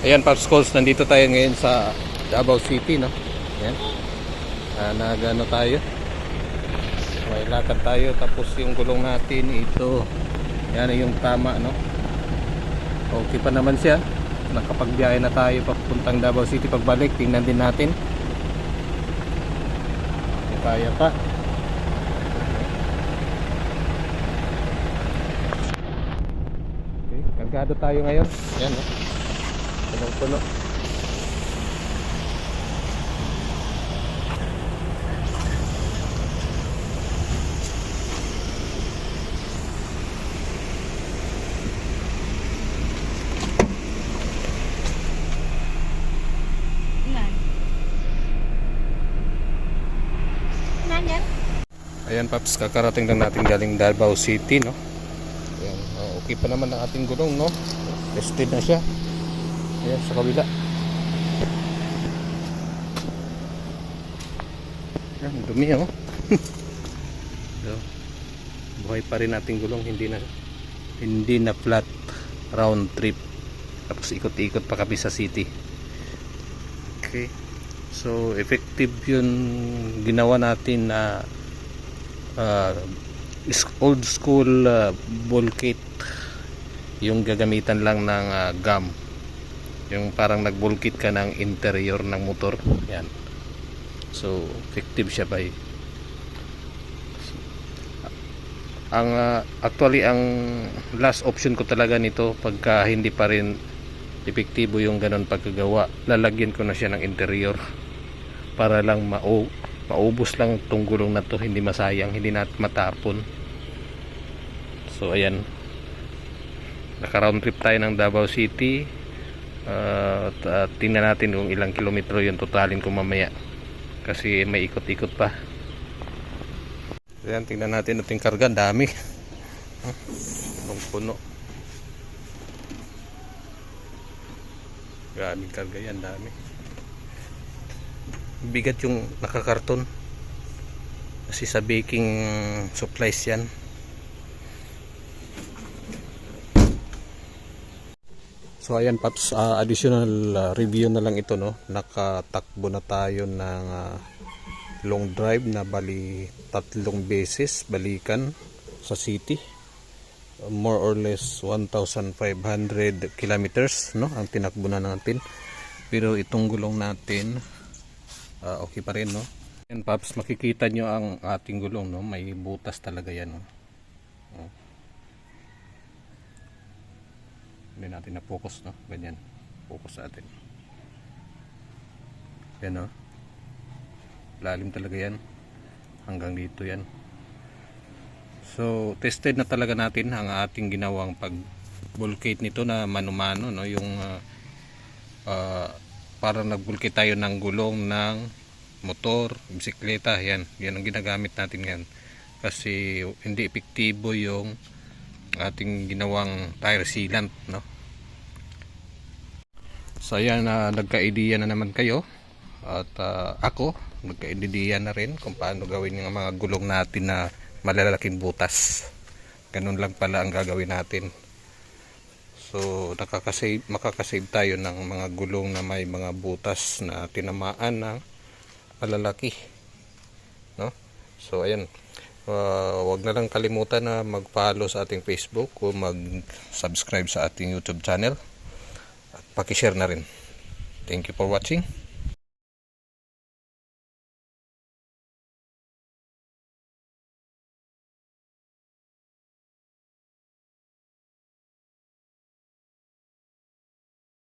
Ayan, Pops Calls, nandito tayo ngayon sa Davao City, no? Ayan. Nagano tayo. May lakad tayo, tapos yung gulong natin ito. Yan yung tama, no? Okay pa naman siya. Nakapagbiyahe na tayo papuntang Davao City. Pagbalik, tingnan din natin kung kaya pa. Okay, kargado tayo ngayon. Ayan, no? Punong-puno. Ayan, Paps, kakarating lang natin galing Davao City, no? Ayan, okay pa naman ang ating gulong, no? Tested na siya. Ayan, sa kabila. Ayan, dumi, oh. So, buhay pa rin ating gulong, hindi na flat round trip. Tapos ikot-ikot pa kami sa city. Okay. So, effective yun ginawa natin na old school ball kit, yung gagamitan lang ng gum, yung parang nag-ball kit ka ng interior ng motor. Yan, so effective siya by actually ang last option ko talaga nito, pagka hindi pa rin epektibo yung ganon pagkagawa, lalagyan ko na siya ng interior para lang maubos lang itong gulong na to, hindi masayang, hindi natin matapon. So ayan, naka round trip tayo ng Davao City. Tingnan natin kung ilang kilometro yung totalin ko mamaya, kasi may ikot-ikot pa. Ayan, tingnan natin ating karga, dami, puno. Grabing karga yan, dami. Bigat yung nakakarton kasi sa baking supplies yan. So ayan, Paps, additional review na lang ito, no? Nakatakbo na tayo ng long drive na bali 3 beses balikan sa city. More or less 1,500 kilometers, no, ang tinakbo na natin. Pero itong gulong natin okay pa rin, no? Yan, Paps, makikita nyo ang ating gulong, no? May butas talaga yan, no? Hindi natin na focus, no? Ganyan, focus sa atin. Yan, no? Lalim talaga yan, hanggang dito yan. So tested na talaga natin ang ating ginawang pag bulkate nito na mano-mano, no? Yung para nagbulkate tayo ng gulong ng motor, bisikleta. Yan ang ginagamit natin yan, kasi hindi epektibo yung ating ginawang tire sealant, no? So ayan, nagka-idea na naman kayo, at ako nagka-idea na rin kung paano gawin yung mga gulong natin na malalaking butas. Ganun lang pala ang gagawin natin. So makakasave tayo ng mga gulong na may mga butas na tinamaan ng malalaki, no? So ayan, wag na lang kalimutan na mag-follow sa ating Facebook o mag-subscribe sa ating YouTube channel, at paki-share na rin. Thank you for watching.